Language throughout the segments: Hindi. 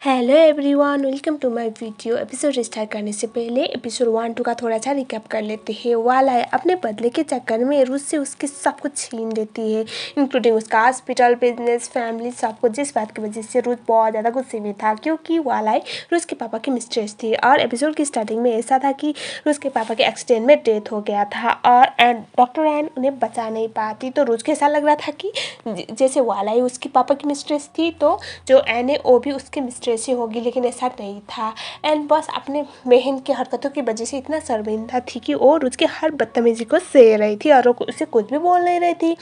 Hello everyone, welcome to my video. Episode start करने से पहले एपिसोड 1-2 का थोड़ा सा रिकैप कर लेते हैं। वाला अपने बदले के चक्कर में रुस से उसके सब कुछ छीन लेती है, इंक्लूडिंग उसका हॉस्पिटल, बिजनेस, फैमिली, सब कुछ। जिस बात की वजह से रुस बहुत ज़्यादा गुस्से में था क्योंकि वाला रुस के पापा की मिस्ट्रेस थी। और एपिसोड की स्टार्टिंग में ऐसा था कि रुस के पापा के एक्सीडेंट में डेथ हो गया था और डॉक्टर एन उन्हें बचा नहीं पाती। तो रुस को ऐसा लग रहा था कि जैसे वाला उसके पापा की मिस्ट्रेस थी तो जो एन है वो भी उसकी मिस्ट्रेस ही होगी, लेकिन ऐसा नहीं था। एंड बस अपने बहन की हरकतों की वजह से इतना शर्मिंदा थी कि वो उसके हर बदतमीजी को सह रही थी और वो उसे कुछ भी बोल नहीं रही थी।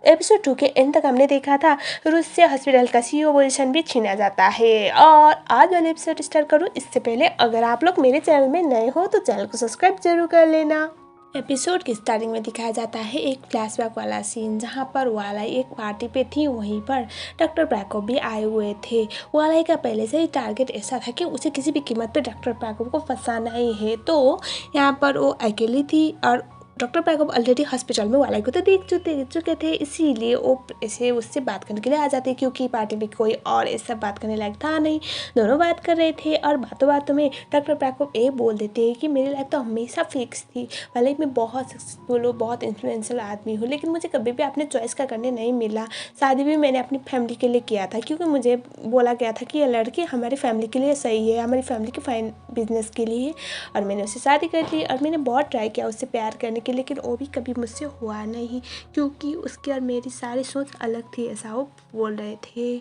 एपिसोड 2 के एंड तक हमने देखा था रूस से हॉस्पिटल का सीईओ पोजीशन भी छीना जाता है। और आज वाले एपिसोड स्टार्ट करूँ इससे पहले अगर आप लोग मेरे चैनल में नए हो तो चैनल को सब्सक्राइब जरूर कर लेना। एपिसोड की स्टार्टिंग में दिखाया जाता है एक फ्लैशबैक वाला सीन जहाँ पर वाला एक पार्टी पे थी। वहीं पर डॉक्टर प्रैकोप भी आए हुए थे। वाला का पहले से ही टारगेट ऐसा था कि उसे किसी भी कीमत पे डॉक्टर प्रैकोप को फंसाना ही है। तो यहाँ पर वो अकेली थी और डॉक्टर प्रैकोप ऑलरेडी हॉस्पिटल में वाला को तो देख चुके थे, इसीलिए वो ऐसे उससे बात करने के लिए आ जाते क्योंकि पार्टी में कोई और ऐसा बात करने लायक था नहीं। दोनों बात कर रहे थे और बातों बातों में डॉक्टर प्रैकोप ये बोल देते हैं कि मेरी लाइफ तो हमेशा फिक्स थी। भले मैं बहुत सक्सेसफुल हूँ, बहुत इन्फ्लुएंशियल आदमी हूँ, लेकिन मुझे कभी भी अपने चॉइस का करने नहीं मिला। शादी भी मैंने अपनी फैमिली के लिए किया था क्योंकि मुझे बोला गया था कि ये लड़की हमारी फैमिली के लिए सही है, हमारी फैमिली के फाइन बिजनेस के लिए। और मैंने उससे शादी कर ली और मैंने बहुत ट्राई किया उससे प्यार करने के, लेकिन वो भी कभी मुझसे हुआ नहीं क्योंकि उसकी और मेरी सारी सोच अलग थी, ऐसा वो बोल रहे थे।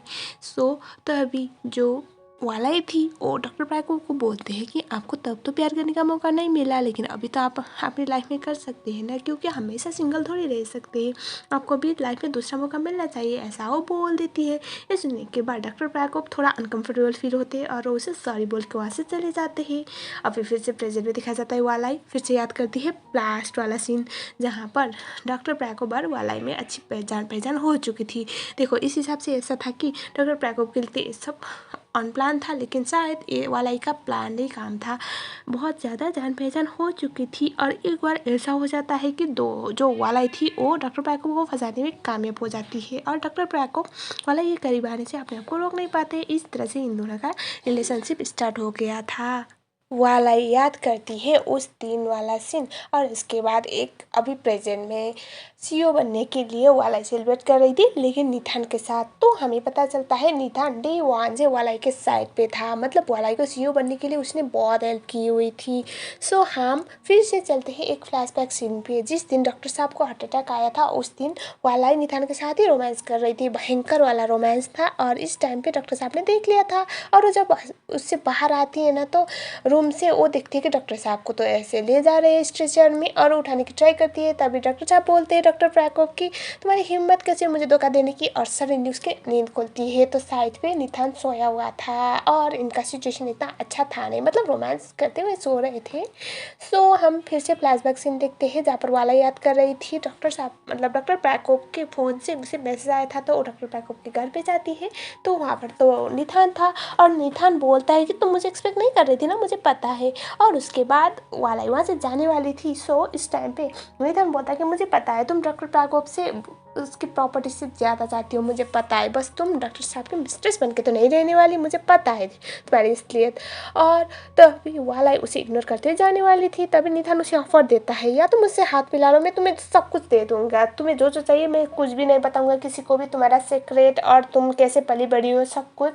तभी जो वाला ही थी वो डॉक्टर प्रैकोप को बोलते हैं कि आपको तब तो प्यार करने का मौका नहीं मिला, लेकिन अभी तो आप अपनी लाइफ में कर सकते हैं ना, क्योंकि हमेशा सिंगल थोड़ी रह सकते हैं, आपको भी लाइफ में दूसरा मौका मिलना चाहिए, ऐसा वो बोल देती है। ये सुनने के बाद डॉक्टर प्रैकोप थोड़ा अनकम्फर्टेबल फील होते हैं और वो उसे सॉरी बोल के वहाँ से चले जाते हैं। और फिर से प्रेजेंट में दिखाया जाता है वाला फिर से याद करती है लास्ट वाला सीन जहाँ पर डॉक्टर प्रैकोप और वाला में अच्छी पहचान हो चुकी थी। देखो इस हिसाब से ऐसा था कि डॉक्टर प्रैकोप के लिए सब अनप्लान था, लेकिन शायद ये वाला का प्लान नहीं काम था। बहुत ज़्यादा जान पहचान हो चुकी थी और एक बार ऐसा हो जाता है कि दो जो वाला थी वो डॉक्टर प्रैकोप को फंसाने में कामयाब हो जाती है और डॉक्टर प्रैकोप वाला ये करीब आने से अपने आप को रोक नहीं पाते। इस तरह से इन दोनों का रिलेशनशिप स्टार्ट हो गया था। वाला याद करती है उस दिन वाला सीन और इसके बाद एक अभी प्रेजेंट में सीईओ बनने के लिए वाला सेलिब्रेट कर रही थी, लेकिन निथान के साथ। तो हमें पता चलता है निथान डे 1 से वाला के साइड पे था, मतलब वाला को सीईओ बनने के लिए उसने बहुत हेल्प की हुई थी। हम फिर से चलते हैं एक फ्लैशबैक सीन पे। जिस दिन डॉक्टर साहब को हार्ट अटैक आया था उस दिन वाला निथान के साथ ही रोमांस कर रही थी, भयंकर वाला रोमांस था। और इस टाइम पे डॉक्टर साहब ने देख लिया था और वो जब उससे बाहर आती है ना तो रूम से वो देखती है कि डॉक्टर साहब को तो ऐसे ले जा रहे हैं स्ट्रेचर में और उठाने की ट्राई करती है। तभी डॉक्टर साहब बोलते हैं डॉक्टर प्रैकोप की तुम्हारी हिम्मत कैसे मुझे धोखा देने की, और सडनली उसके नींद खुलती है तो साइड पे निथान सोया हुआ था और इनका सिचुएशन इतना अच्छा था नहीं, मतलब रोमांस करते हुए सो रहे थे। हम फिर से फ्लैशबैक सीन देखते हैं जहाँ पर वाला याद कर रही थी डॉक्टर साहब, मतलब डॉक्टर प्रैकोप के फ़ोन से उसे मैसेज आया था तो वो डॉक्टर प्रैकोप के घर पे जाती है तो वहाँ पर तो निथान था और निथान बोलता है कि तुम मुझे एक्सपेक्ट नहीं कर रही थी ना, मुझे पता है। और उसके बाद वाला वहाँ से जाने वाली थी। इस टाइम पे निथान बोलता है कि मुझे पता है तुम डॉक्टर प्रैकोप से उसकी प्रॉपर्टी से ज़्यादा चाहती हो, मुझे पता है, बस तुम डॉक्टर साहब के मिस्ट्रेस बन के तो नहीं रहने वाली, मुझे पता है तुम्हारी इसलिए। और तभी वाला उसे इग्नोर करते हुए जाने वाली थी। तभी निथान उसे ऑफर देता है या तुम मुझसे हाथ मिला लो, मैं तुम्हें सब कुछ दे दूंगा, तुम्हें जो जो चाहिए, मैं कुछ भी नहीं बताऊंगा किसी को भी, तुम्हारा सीक्रेट और तुम कैसे पली बड़ी हो सब कुछ,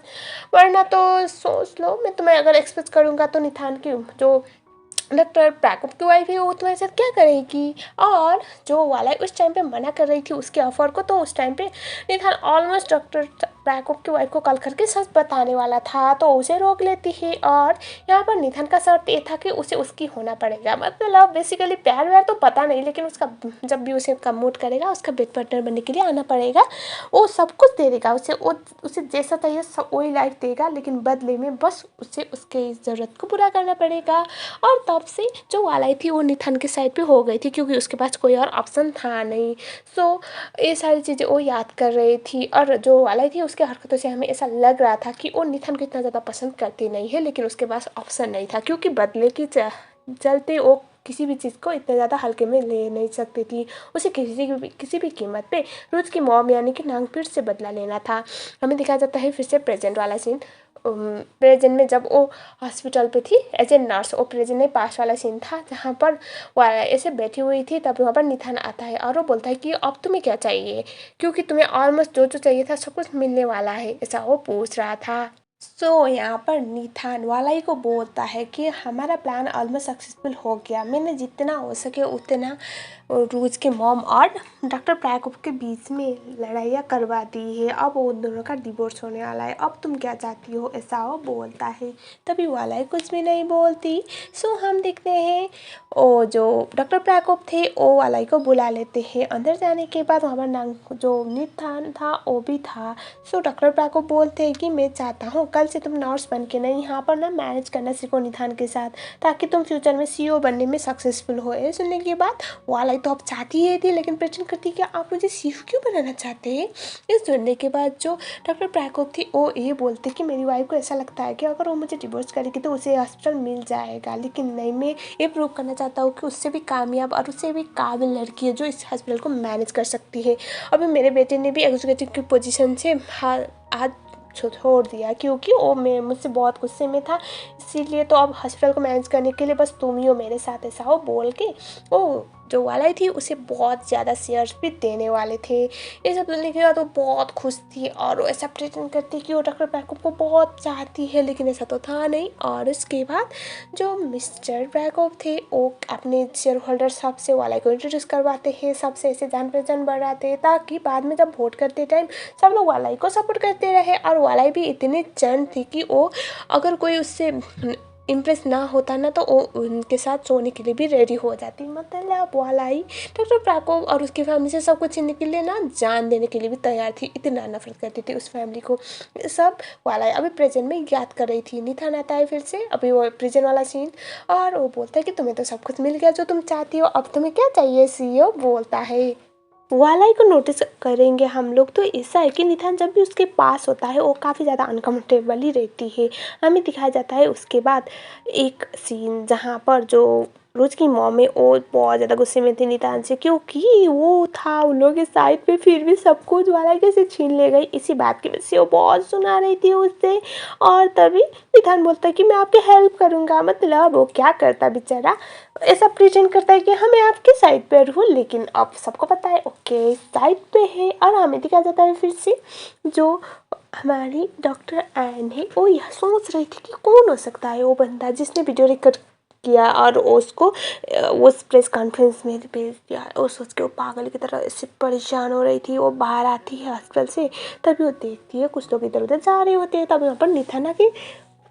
वरना तो सोच लो मैं तुम्हें अगर एक्सपेक्ट करूंगा तो निथान की जो डॉक्टर प्रैकोप की वाइफ है वो तुम्हारे साथ क्या करेगी। और जो वाला उस टाइम पे मना कर रही थी उसके ऑफर को, तो उस टाइम पे निथान ऑलमोस्ट डॉक्टर प्रैकोप की वाइफ को कॉल करके सच बताने वाला था तो उसे रोक लेती है। और यहाँ पर निथान का शर्त ये था कि उसे उसकी होना पड़ेगा, मतलब बेसिकली प्यार व्यार तो पता नहीं, लेकिन उसका जब भी उसे कमोट करेगा उसका बेड पार्टनर बनने के लिए आना पड़ेगा, वो सब कुछ दे देगा उसे जैसा चाहिए सब वही लाइफ देगा, लेकिन बदले में बस उसे उसके ज़रूरत को पूरा करना पड़ेगा। और तब से जो वाला थी वो निथान के साइड पे हो गई थी क्योंकि उसके पास कोई और ऑप्शन था नहीं। ये सारी चीज़ें वो याद कर रही थी और जो वाला थी उसके हरकतों से हमें ऐसा लग रहा था कि वो निथान को इतना ज़्यादा पसंद करती नहीं है, लेकिन उसके पास ऑप्शन नहीं था क्योंकि बदले की चलते वो किसी भी चीज़ को इतना ज़्यादा हल्के में ले नहीं सकती थी, उसे किसी भी कीमत पे रोज की मॉम यानी कि नांगपीर से बदला लेना था। हमें दिखाया जाता है फिर से प्रेजेंट वाला सीन। प्रेजेंट में जब वो हॉस्पिटल पे थी एज ए नर्स, वो प्रेजेंट में पास वाला सीन था जहाँ पर वो ऐसे बैठी हुई थी। तब वहाँ पर निथान आता है और वो बोलता है कि अब तुम्हें क्या चाहिए, क्योंकि तुम्हें ऑलमोस्ट जो जो चाहिए था सब कुछ मिलने वाला है, ऐसा वो पूछ रहा था। यहाँ पर निथान वालाई को बोलता है कि हमारा प्लान ऑलमोस्ट सक्सेसफुल हो गया, मैंने जितना हो सके उतना रूज के मॉम और डॉक्टर प्रैकोप के बीच में लड़ाइयाँ करवा दी है, अब उन दोनों का डिवोर्स होने वाला है, अब तुम क्या चाहती हो, ऐसा वो बोलता है। तभी वालाई कुछ भी नहीं बोलती। हम देखते हैं वो जो डॉक्टर प्रैकोप थे वो वालाई को बुला लेते हैं। अंदर जाने के बाद वहाँ पर जो निथान था वो भी था। डॉक्टर प्रैकोप बोलते हैं कि मैं चाहता हूँ कल से तुम नर्स बन के नहीं, यहाँ पर ना मैनेज करना सीखो निथान के साथ, ताकि तुम फ्यूचर में सीईओ बनने में सक्सेसफुल हो। ये सुनने के बाद वालाई तो अब चाहती ही थी, लेकिन प्रेटेंड करती कि आप मुझे सीईओ क्यों बनाना चाहते हैं। इस सुनने के बाद जो डॉक्टर प्रैकोप थी वो ये बोलते कि मेरी वाइफ को ऐसा लगता है कि अगर वो मुझे डिवोर्स करेगी तो उसे हॉस्पिटल मिल जाएगा, लेकिन नहीं, मैं ये प्रूव करना चाहता हूँ कि उससे भी कामयाब और उससे भी काबिल लड़की है जो इस हॉस्पिटल को मैनेज कर सकती है। अभी मेरे बेटे ने भी एग्जीक्यूटिव की पोजीशन से हाथ छोड़ दिया, क्योंकि वो मैं मुझसे बहुत गुस्से में था, इसीलिए तो अब हॉस्पिटल को मैनेज करने के लिए बस तुम ही हो मेरे साथ, ऐसा हो बोल के वो जो वाला थी उसे बहुत ज़्यादा शेयर्स भी देने वाले थे। ये सब सुनने के बाद वो बहुत खुश थी और वो ऐसा प्रेटेंड करती कि वो डॉक्टर प्रैकोप को बहुत चाहती है, लेकिन ऐसा तो था नहीं। और इसके बाद जो मिस्टर प्रैकोप थे वो अपने शेयर होल्डर सबसे वाला को इंट्रोड्यूस करवाते हैं, सबसे ऐसे जान पहचान बढ़ाते हैं, ताकि बाद में जब वोट करते टाइम सब लोग वालाई को सपोर्ट करते रहे। और वालाई भी इतनी चंड थी कि वो अगर कोई उससे इम्प्रेस ना होता ना तो वो उनके साथ सोने के लिए भी रेडी हो जाती। मतलब वालाई डॉक्टर प्रैकोप और उसकी फैमिली से सब कुछ छीनने के लिए ना जान देने के लिए भी तैयार थी, इतना नफरत करती थी उस फैमिली को। सब वालाई अभी प्रेजेंट में याद कर रही थी। निथान आता है फिर से, अभी वो प्रेजेंट वाला सीन, और वो बोलता है कि तुम्हें तो सब कुछ मिल गया जो तुम चाहती हो, अब तुम्हें क्या चाहिए सीईओ बोलता है। वालाई को नोटिस करेंगे हम लोग तो ऐसा है कि निथान जब भी उसके पास होता है वो काफ़ी ज़्यादा अनकम्फर्टेबल ही रहती है। हमें दिखाया जाता है उसके बाद एक सीन जहाँ पर जो रोज की मॉम है वो बहुत ज़्यादा गुस्से में थी नितान से, क्योंकि वो था उन लोगों के साइड पे, फिर भी सब कुछ वाला कैसे छीन ले गई। इसी बात की वजह से वो बहुत सुना रही थी उससे। और तभी नितान बोलता है कि मैं आपकी हेल्प करूँगा। मतलब वो क्या करता बेचारा, ऐसा प्रेटेंड करता है कि हमें आपके साइड पर हूँ, लेकिन अब सबको पता है ओके साइड पे है। और हमें दिखाया जाता है फिर से जो हमारी डॉक्टर एन है वो यह सोच रही थी कि कौन हो सकता है वो बंदा जिसने वीडियो रिकॉर्ड किया और उसको उस प्रेस कॉन्फ्रेंस में भेज दिया। वो सोच के वो पागल की तरह इससे परेशान हो रही थी। वो बाहर आती है हॉस्पिटल से, तभी वो देखती है कुछ लोग इधर उधर जा रहे होते हैं। तभी वहाँ पर निथान आके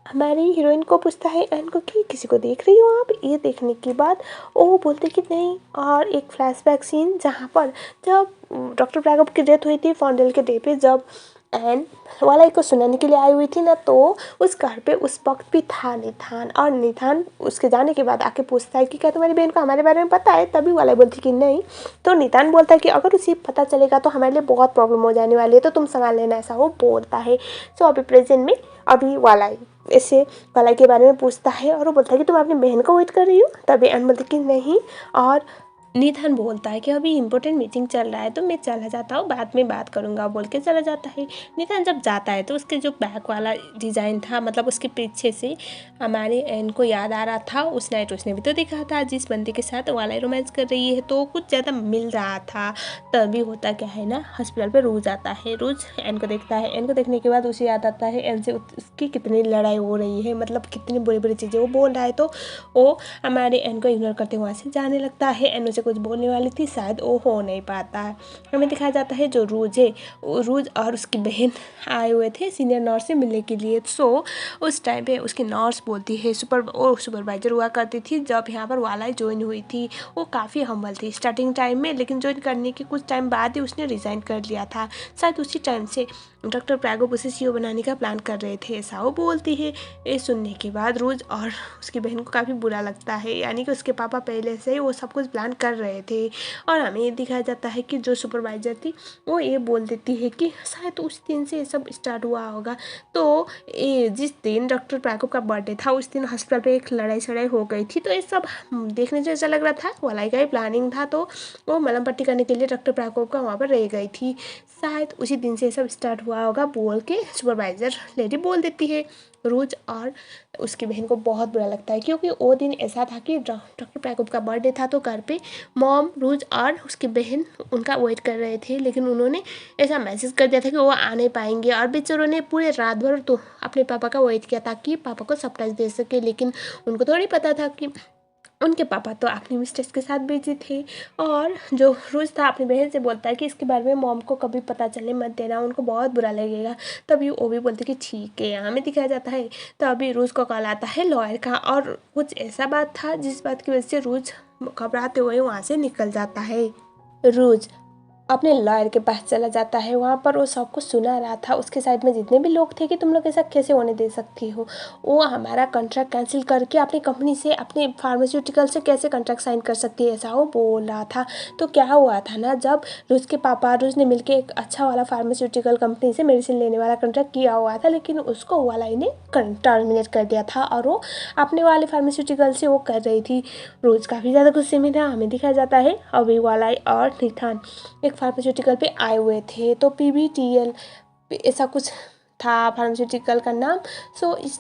हमारी हीरोइन को पूछता है एन को कि किसी को देख रही हो आप। ये देखने के बाद वो बोलते कि नहीं। और एक फ्लैशबैक सीन जहाँ पर जब डॉक्टर प्रैकोप की डेथ हुई थी फॉन्डल के डे पे, जब एन वालाई को सुनाने के लिए आई हुई थी ना, तो उस घर पे उस वक्त भी था निथान। और निथान उसके जाने के बाद आके पूछता है कि क्या तुम्हारी बहन को हमारे बारे में पता है। तभी वालाई बोलती कि नहीं। तो निथान बोलता है कि अगर उसे पता चलेगा तो हमारे लिए बहुत प्रॉब्लम हो जाने वाली है, तो तुम संभाल लेना, ऐसा वो बोलता है। अभी प्रेजेंट में अभी वालाई ऐसे वालाई के बारे में पूछता है और वो बोलता है कि तुम अपनी बहन को वेट कर रही हो। तभी एन बोलती कि नहीं। और निथान बोलता है कि अभी इम्पोर्टेंट मीटिंग चल रहा है तो मैं चला जाता हूँ, बाद में बात करूँगा बोल के चला जाता है। निथान जब जाता है तो उसके जो बैक वाला डिज़ाइन था, मतलब उसके पीछे से हमारे एन को याद आ रहा था उस नाइट उसने भी तो देखा था जिस बंदे के साथ वाला रोमांस कर रही है, तो कुछ ज़्यादा मिल रहा था। तभी होता क्या है ना, हॉस्पिटल पर रोज आता है। रोज एन को देखता है। एन को देखने के बाद उसे याद आता है एन से उसकी कितनी लड़ाई हो रही है, मतलब कितनी बुरी बुरी चीज़ें वो बोल रहा है। तो वो हमारे एन को इग्नोर करते वहाँ से जाने लगता है। एन उसे कुछ बोलने वाली थी, शायद वो हो नहीं पाता है। हमें दिखाया जाता है जो रूज है, रूज और उसकी बहन आए हुए थे सीनियर नर्स से मिलने के लिए। उस टाइम पे उसकी नर्स बोलती है वो सुपरवाइजर हुआ करती थी जब यहाँ पर वालाई ज्वाइन हुई थी। वो काफ़ी हम्बल थी स्टार्टिंग टाइम में, लेकिन ज्वाइन करने के कुछ टाइम बाद ही उसने रिज़ाइन कर लिया था। शायद उसी टाइम से डॉक्टर प्रैकोप उसे सीईओ बनाने का प्लान कर रहे थे, ऐसा वो बोलती है। ये सुनने के बाद रोज और उसकी बहन को काफ़ी बुरा लगता है, यानी कि उसके पापा पहले से ही वो सब कुछ प्लान कर रहे थे। और हमें ये दिखाया जाता है कि जो सुपरवाइजर थी वो ये बोल देती है कि शायद उस दिन से ये सब स्टार्ट हुआ होगा। तो ये जिस दिन डॉक्टर प्रैकोप का बर्थडे था उस दिन हॉस्पिटल पे एक लड़ाई शड़ाई हो गई थी। तो ये सब देखने से ऐसा लग रहा था वालाई का ही प्लानिंग था। तो वो मलम पट्टी करने के लिए डॉक्टर प्रैकोप का वहाँ पर रह गई थी, शायद उसी दिन से सब स्टार्ट हुआ होगा बोल के सुपरवाइजर लेडी बोल देती है। रोज और उसकी बहन को बहुत बुरा लगता है, क्योंकि वो दिन ऐसा था कि डॉक्टर पैकअप का बर्थडे था। तो घर पे मॉम, रोज और उसकी बहन उनका वेट कर रहे थे, लेकिन उन्होंने ऐसा मैसेज कर दिया था कि वो आ नहीं पाएंगे। और बेचारों ने पूरे रात भर तो अपने पापा का वेट किया ताकि पापा को सरप्राइज दे सके, लेकिन उनको थोड़ी पता था कि उनके पापा तो अपनी मिस्टेक्स के साथ बिजी थे। और जो रोज था अपनी बहन से बोलता है कि इसके बारे में मॉम को कभी पता चलने मत देना, उनको बहुत बुरा लगेगा। तभी वो भी बोलते कि ठीक है, हमें दिखाया जाता है। तभी रोज को कॉल आता है लॉयर का, और कुछ ऐसा बात था जिस बात की वजह से रोज घबराते हुए वहाँ से निकल जाता है। रोज अपने लॉयर के पास चला जाता है। वहाँ पर वो सब कुछ सुना रहा था। उसके साइड में जितने भी लोग थे कि तुम लोग ऐसा कैसे होने दे सकती हो, वो हमारा कॉन्ट्रैक्ट कैंसिल करके अपनी कंपनी से, अपने फार्मास्यूटिकल से कैसे कॉन्ट्रैक्ट साइन कर सकती है, ऐसा वो बोल रहा था। तो क्या हुआ था ना, जब रोज के पापा रोज ने मिलकर एक अच्छा वाला फार्मास्यूटिकल कंपनी से मेडिसिन लेने वाला कॉन्ट्रैक्ट किया हुआ था, लेकिन उसको वाला ने टर्मिनेट कर दिया था और वो अपने वाले फार्मास्यूटिकल से वो कर रही थी। रोज काफ़ी ज़्यादा गुस्से में था। हमें दिखाया जाता है अभी वाला और निथान एक फार्मास्यूटिकल पे आए हुए थे। तो PBTL ऐसा कुछ था फार्मास्यूटिकल का नाम। सो इस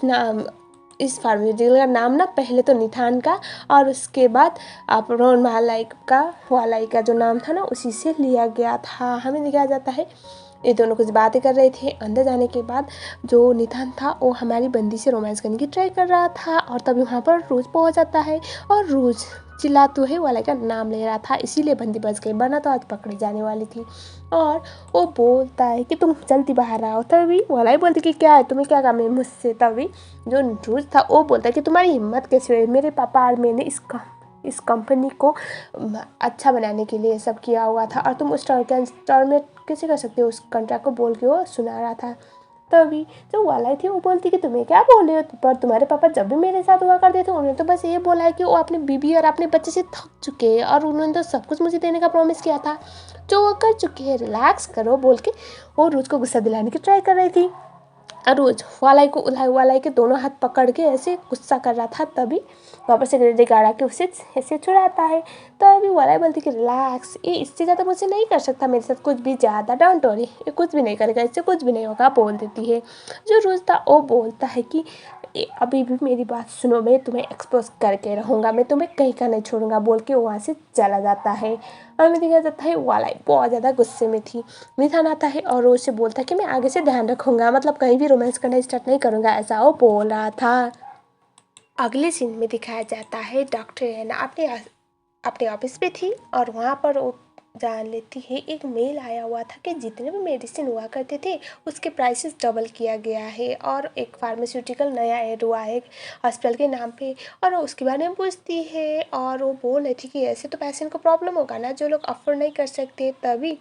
फार्मास्यूटिकल का नाम ना पहले तो निथान का, और उसके बाद आप रोहन वालाई का जो नाम था ना उसी से लिया गया था। हमें दिखाया जाता है ये दोनों कुछ बातें कर रहे थे। अंदर जाने के बाद जो निथान था वो हमारी बंदी से रोमांस करने की ट्राई कर रहा था, और तभी वहाँ पर रोज पहुँच जाता है और रोज चिल्लाते हुए वाला का नाम ले रहा था, इसीलिए बंदी बच गई, वरना तो आज पकड़ी जाने वाली थी। और वो बोलता है कि तुम जल्दी बाहर आओ। तभी वाला बोलती कि क्या है, तुम्हें क्या काम है मुझसे। तभी जो रोज था वो बोलता है कि तुम्हारी हिम्मत कैसे हुई, मेरे पापा और मैंने इस कंपनी को अच्छा बनाने के लिए सब किया हुआ था, और तुम उस टर्मिनेट कैसे कर सकते हो, उस कॉन्ट्रैक्ट को बोल के वो सुना रहा था। तभी जो वाला थी वो बोलती कि तुम्हें क्या बोल रहे हो, पर तुम्हारे पापा जब भी मेरे साथ हुआ करते थे उन्होंने तो बस ये बोला है कि वो अपनी बीबी और अपने बच्चे से थक चुके हैं, और उन्होंने तो सब कुछ मुझे देने का प्रॉमिस किया था जो वो कर चुके हैं, रिलैक्स करो बोल के वो रोज को गुस्सा दिलाने की ट्राई कर रही थी। और रोज वालाई के दोनों हाथ पकड़ के ऐसे गुस्सा कर रहा था। तभी वापस सिक्योरिटी गार्ड आके उसे ऐसे छुड़ाता है। तभी वालाई बोलती कि रिलैक्स, ये इससे ज़्यादा मुझे नहीं कर सकता मेरे साथ कुछ भी ज़्यादा, डोंट वरी, ये कुछ भी नहीं करेगा, इससे कुछ भी नहीं होगा बोल देती है। जो रोज था वो बोलता है कि अभी भी मेरी बात सुनो, मैं तुम्हें एक्सपोज करके रहूँगा, मैं तुम्हें कहीं का नहीं छोड़ूंगा बोल के वहाँ से चला जाता है। और मैं देखा जाता है वालाई बहुत ज़्यादा गुस्से में थी। निथान आता है और रोज से बोलता है कि मैं आगे से ध्यान रखूँगा, मतलब कहीं भी रोमांस करना स्टार्ट नहीं करूँगा, ऐसा वो बोल रहा था। अगले सीन में दिखाया जाता है डॉक्टर एना अपने ऑफिस पे थी, और वहाँ पर वो जान लेती है एक मेल आया हुआ था कि जितने भी मेडिसिन हुआ करते थे उसके प्राइसेस डबल किया गया है, और एक फार्मास्यूटिकल नया ऐड हुआ है हॉस्पिटल के नाम पे, और उसके बारे में पूछती है। और वो बोल रही थी कि ऐसे तो पेशेंट को प्रॉब्लम होगा ना, जो लोग अफोर्ड नहीं कर सकते। तभी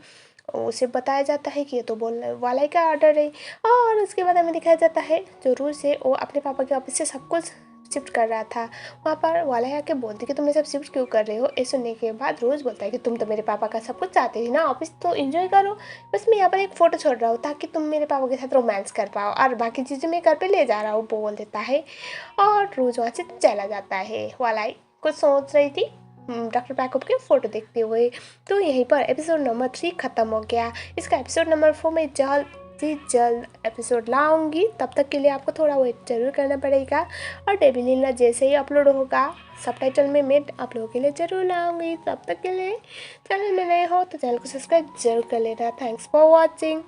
उसे बताया जाता है कि ये तो बोलने वाला ही का ऑर्डर है। और उसके बाद हमें दिखाया जाता है जो रूस है वो अपने पापा के ऑफिस से सब कुछ शिफ्ट कर रहा था। वहाँ पर वाला आके बोलती कि तुम ये सब शिफ्ट क्यों कर रहे हो। ये सुनने के बाद रोज बोलता है कि तुम तो मेरे पापा का सब कुछ चाहते थे ना, ऑफिस तो एंजॉय करो, बस मैं यहाँ पर एक फ़ोटो छोड़ रहा हूँ ताकि तुम मेरे पापा के साथ रोमांस कर पाओ, और बाकी चीज़ें मैं घर पे ले जा रहा हूँ बोल देता है। और रोज वहाँ से चला जाता है। वालाई कुछ सोच रही थी डॉक्टर पैकअप के फ़ोटो देखते हुए। तो यहीं पर एपिसोड नंबर 3 ख़त्म हो गया। इसका एपिसोड नंबर 4 में जल्द एपिसोड लाऊंगी, तब तक के लिए आपको थोड़ा वेट जरूर करना पड़ेगा। और डेली लीला जैसे ही अपलोड होगा सबटाइटल में मैं आप लोगों के लिए ज़रूर लाऊंगी। तब तक के लिए चैनल में नए हो तो चैनल को सब्सक्राइब जरूर कर लेना। Thanks for watching.